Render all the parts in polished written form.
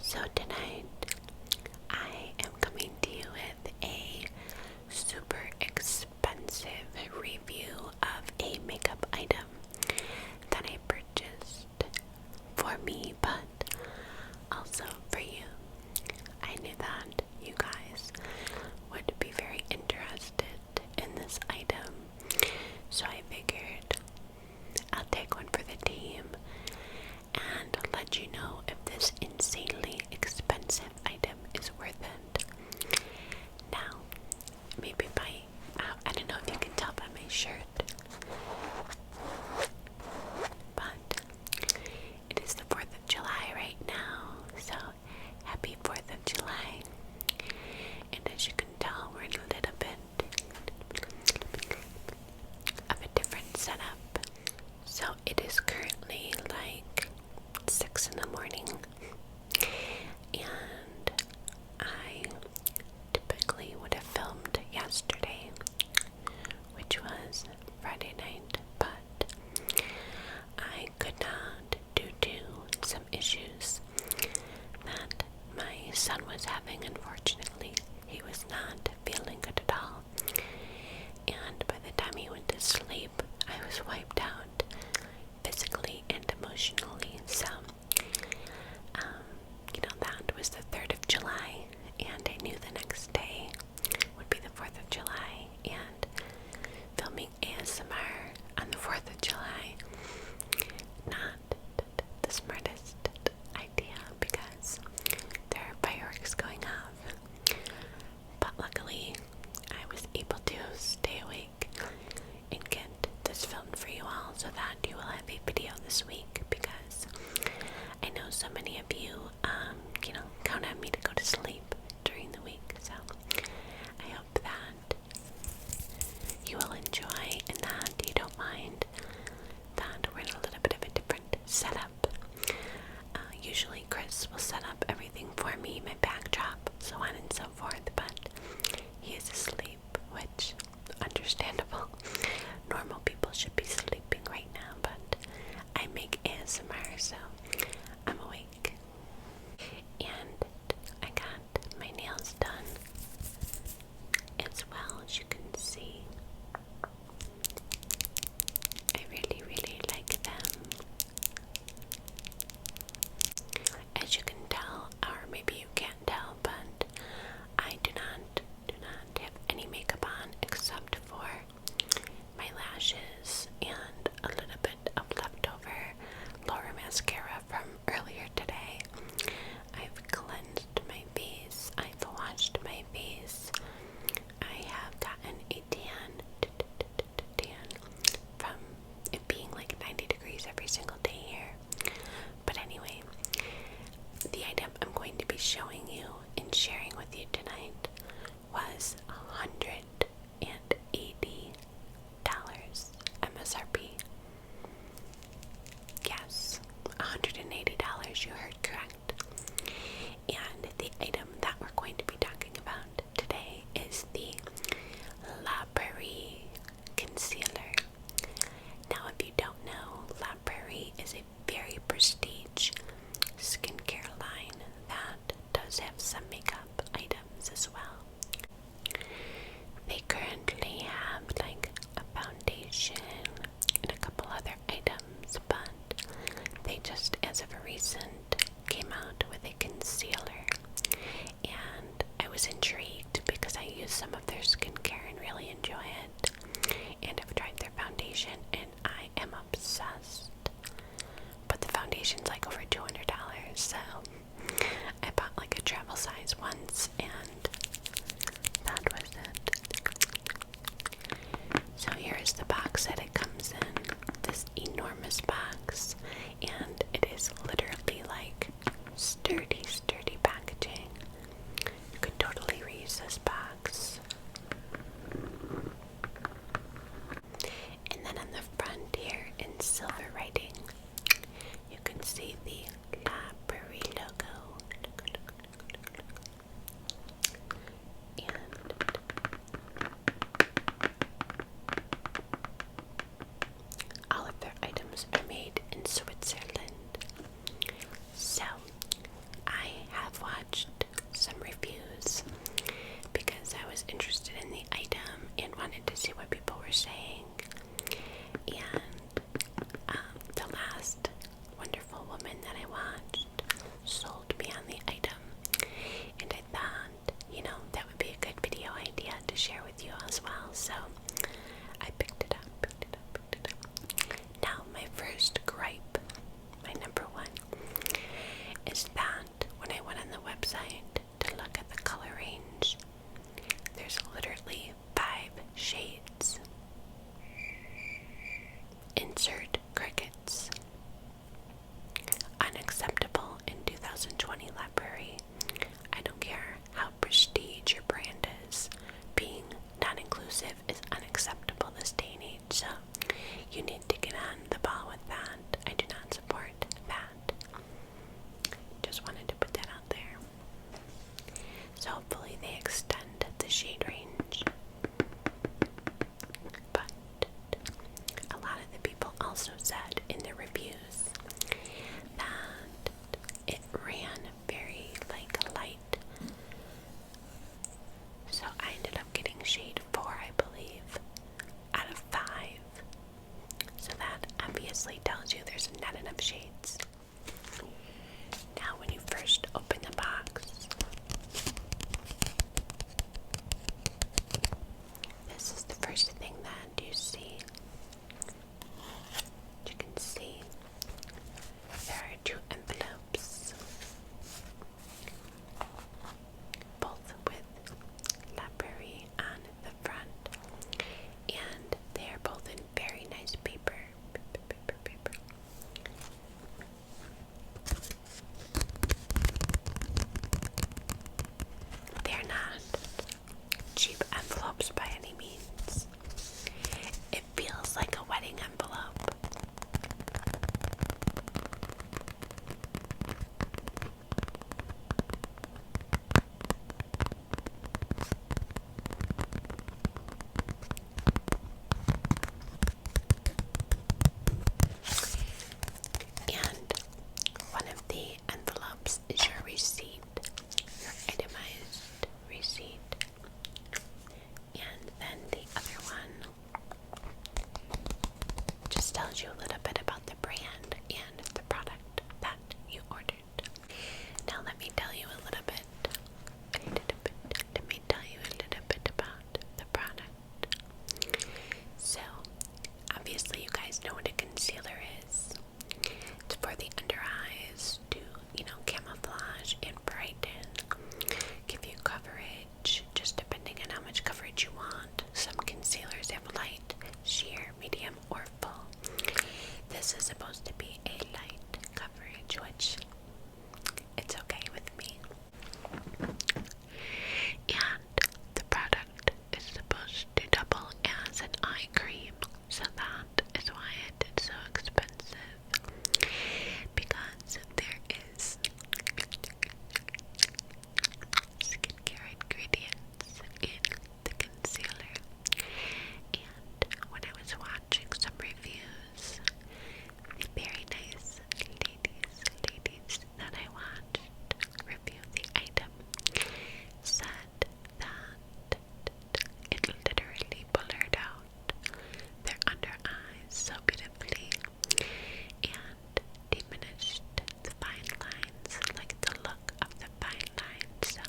So tonight I am coming to you with a super expensive review of a makeup item that I purchased for me, but also for you. I knew that you guys would be very interested in this item, so I figured I'll take one for the team and let you know if this insanely expensive item is worth it. Now, maybe I don't know if you can tell by my shirt, but it is the 4th of July right now, so happy 4th of July. And as you can tell, we're in a little bit of a different setup. So it is currently like 6 in the morning, and I typically would have filmed yesterday, which was Friday night, but I could not due to some issues that my son was having. Unfortunately, he was not feeling good at all, and by the time he went to sleep, I was wiped out physically and emotionally. So that was the 3rd of July, and I knew the next day would be the 4th of July, and filming ASMR on the 4th of July, not the smartest idea because there are fireworks going off. But luckily, I was able to stay awake and get this filmed for you all so that you will have a video this week, because I know so many of you, count on me to go to sleep during the week. So I hope that you will enjoy and that you don't mind that we're in a little bit of a different setup. Usually Chris will set up everything for me, my backdrop, so on and so forth, but he is asleep, which, understandable. Normal people should be sleeping right now, but I make ASMR, so I'm awake. And I got my nails done as well, as you can see. I really, really like them. As you can tell, or maybe you can't tell, but I do not have any makeup on except for my lashes and a little bit of leftover lower mascara from earlier today. I've cleansed my face, I've washed my face, I have gotten a tan from it being like 90 degrees every single day here. But anyway, the item I'm going to be showing you and sharing with you tonight was $180 MSRP. Yes, $180, you heard correct. And the item that we're going to be talking about today is the La Prairie Concealer. Now, if you don't know, La Prairie is a very prestige skincare line that does have some makeup items as well. They currently have like a foundation and a couple other items, but they just, as of a recent, came out with a concealer, and I was intrigued because I use some of their skincare and really enjoy it, and I've tried their foundation and I am obsessed. But the foundation's like over $200, so I bought like a travel size once, and that was it. So here is the box that it comes in, this enormous box, and it is literally like sturdy packaging. You could totally reuse this box. And then on the front here in silver writing, you can see the La Prairie logo. And all of their items are made in Switzerland. So I so hopefully they extend the shade range. But a lot of the people also said in their reviews that it ran very light. So I ended up getting shade 4, I believe, out of 5. So that obviously tells you there's not enough shades. Now when you first open the box, this is the first thing that you see. You can see there are 2 envelopes, both with La Prairie on the front, and they are both in very nice paper. They're not cheap envelopes by any means. It feels like a wedding envelope. And one of the envelopes is your receipt, your itemized receipt. And then the other one just tells you a little bit about the brand and the product that you ordered. Now let me tell you a little bit about the product. So, obviously you guys know what a concealer is. It's for the under eyes to, camouflage and brighten, give you coverage, just depending on how much coverage you want. Some concealers have light, sheer, medium, or full. This is supposed to be a light coverage, which it's okay with me. And the product is supposed to double as an eye cream, so that is why it is so expensive, because there is skincare ingredients in the concealer. And when I was watching some reviews, the very nice ladies that I watched review the item said that it literally blurred out their under eyes so beautifully and diminished the fine lines, like the look of the fine lines. So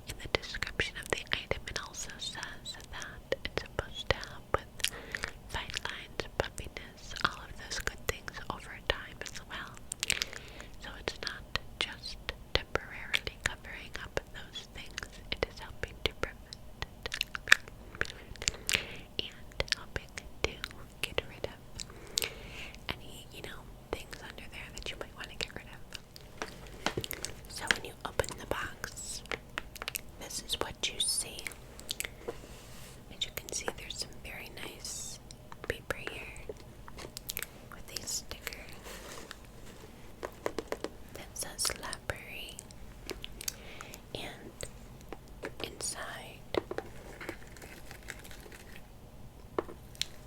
in the description of the item it also says that it's supposed to help with fine lines, puffiness, all of those good things over time as well. So it's not just temporarily covering up those things, it is helping to prevent and helping to get rid of any, things under there that you might want to get rid of. So when you open the box, this is what you see. As you can see, there's some very nice paper here with a sticker that says library, and inside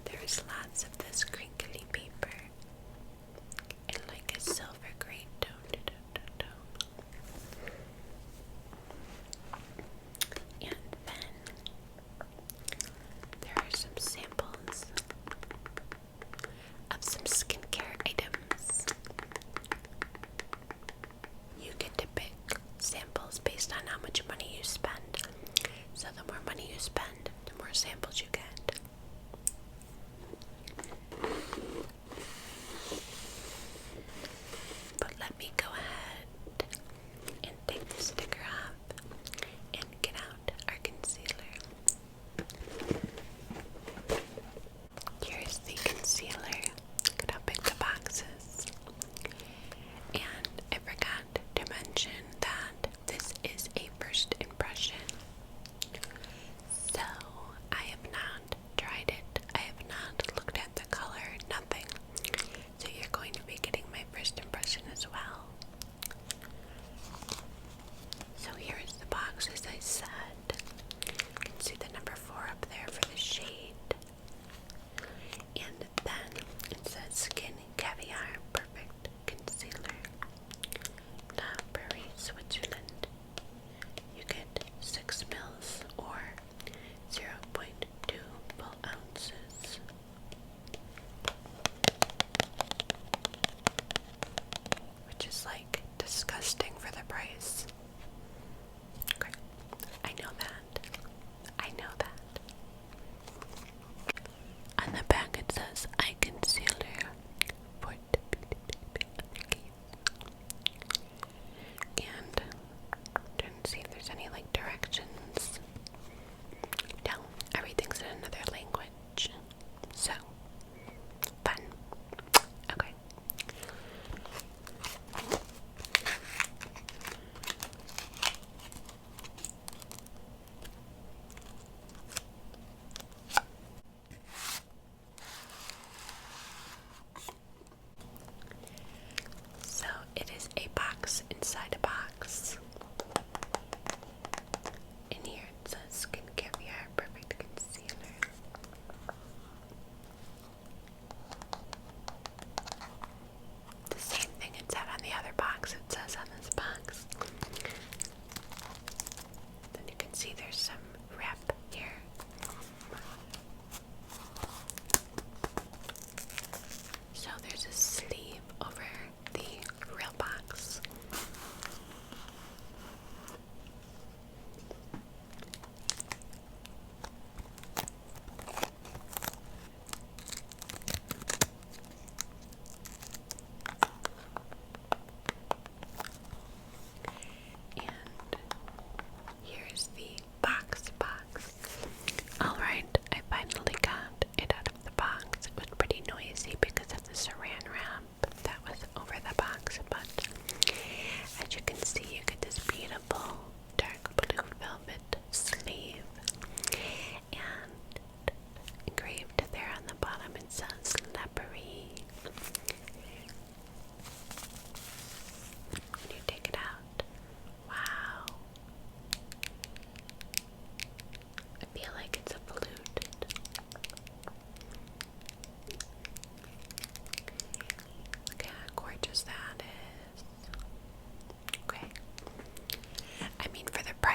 there's lots of this crinkly paper in like a silver gray tone. And then there are some samples of some skincare items. You get to pick samples based on how much money you spend. So the more money you spend, the more samples you get. But let me go ahead and take the sticker off and get out our concealer. Here's the concealer. Look at how big the box is. And I forgot to mention that this is a first impression. So I have not tried it. I have not looked at the color, nothing. So you're going to be getting my first impression as well. So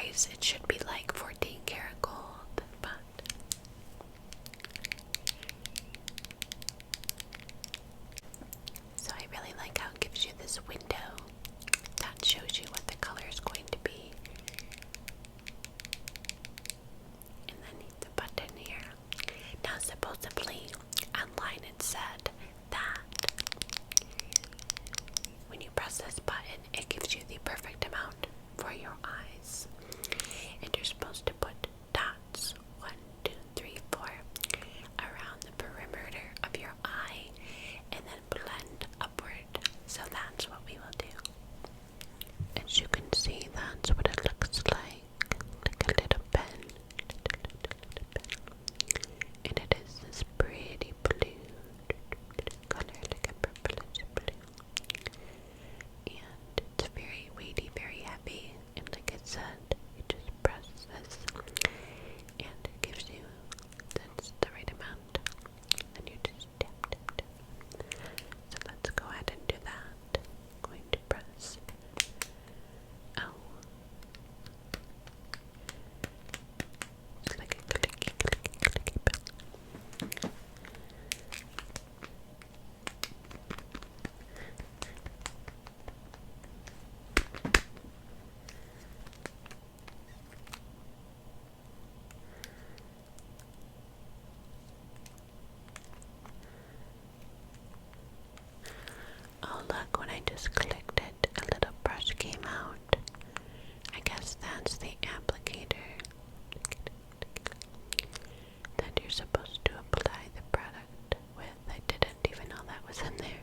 price, it should be like 14 karat gold, but so I really like how it gives you this window that shows you what the color is going to be. And then the button here. Now supposedly online it said that when you press this button, it gives you the perfect amount for your eyes. And you're supposed to put dots, 1, 2, 3, 4, around the perimeter of your eye and then blend upward. So that's what we will do. As you can see, that's what it looks like a little pen. And it is this pretty blue color, like a purplish blue. And it's very weighty, very heavy. And like I said, you just press this and it gives you that's the right amount. And you just tap, tap, tap. So let's go ahead and do that. I'm going to press O. It's like a clicky, clicky, clicky bell. Oh look, when I just clicked it, a little brush came out. I guess that's the applicator that you're supposed to apply the product with. I didn't even know that was in there.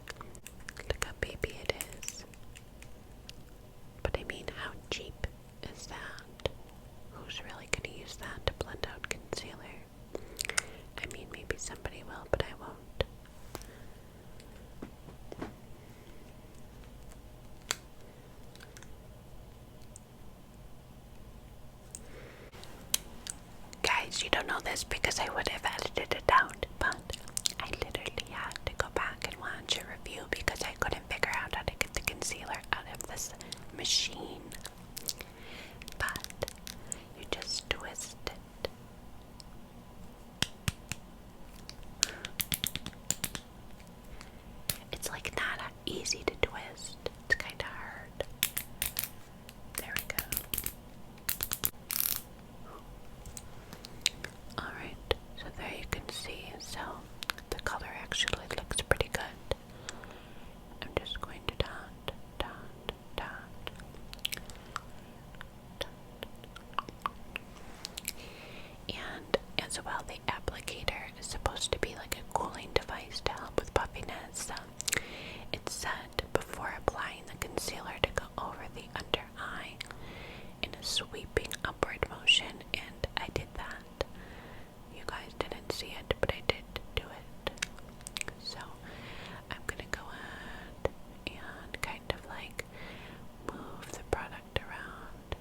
Look how baby it is. But I mean, how cheap is that? Who's really going to use that to blend out concealer? I mean, maybe somebody will, but I won't. Guys, you don't know this because I would have edited it out, but I literally had to go back and watch a review because I couldn't figure out how to get the concealer out of this machine. But you just twist it. It's like not easy to twist. It's kind of hard. There we go. Alright, so there you can see. So the color actually looks pretty good. I'm just going to dot, dot, dot. And as well, the applicator is supposed to be like a cooling device to help with puffiness. It's said before applying the concealer to go over the under eye in a sweeping upward motion, and I did that. You guys didn't see it, but I did do it. So I'm gonna go ahead and kind of like move the product around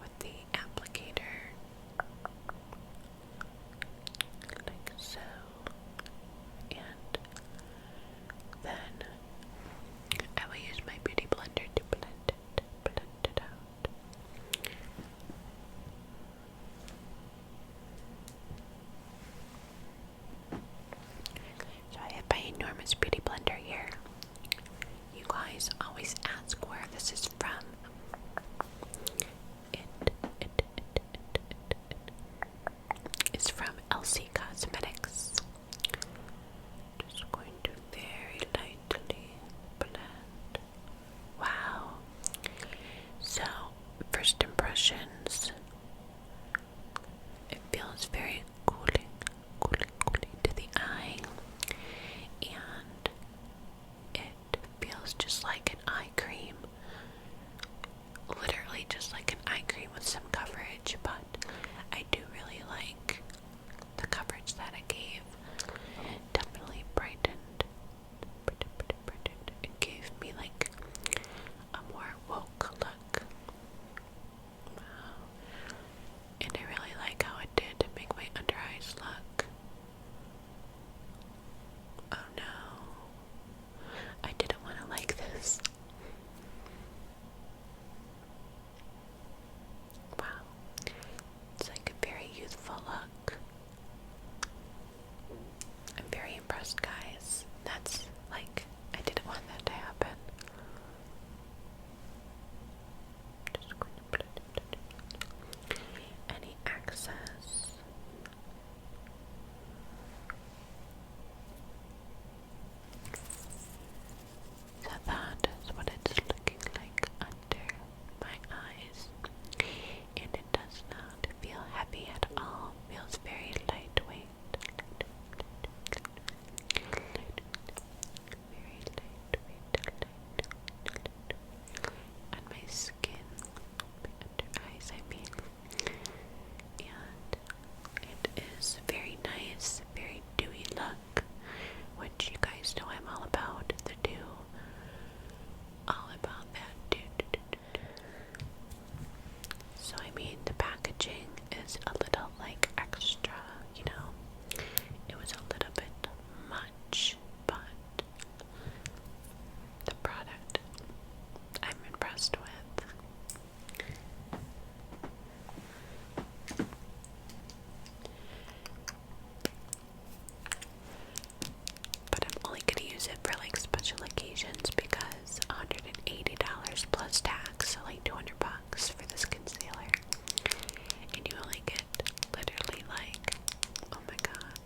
with the applicator, like so, and then I will use my beauty blender to blend it out. So I have my enormous beauty blender here. You guys always ask where this is from. It is from LC Cosmetics. Just going to very lightly blend. Wow. So, first impressions. It feels very cooling to the eye. And it feels just like an eye cream. skin, under eyes, I mean. And it is very nice, very dewy look, which you guys know I'm all about the dew. All about that dew. So I mean, the packaging is a little like extra, you know. It was a little bit much, but the product I'm impressed with. But I'm only going to use it for like special occasions because $180 plus tax, so like $200 for this concealer. And you only get literally like, oh my god,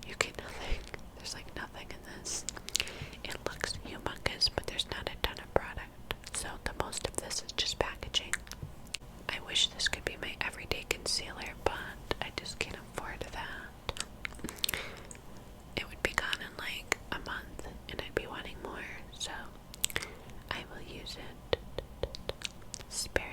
you get nothing. There's like nothing in this. It looks humongous, but there's not a ton of product. So the most of this is just packaging. I wish this could be my everyday concealer, but I just can't afford that. It would be gone in like a month, and I'd be wanting more, so I will use it sparingly.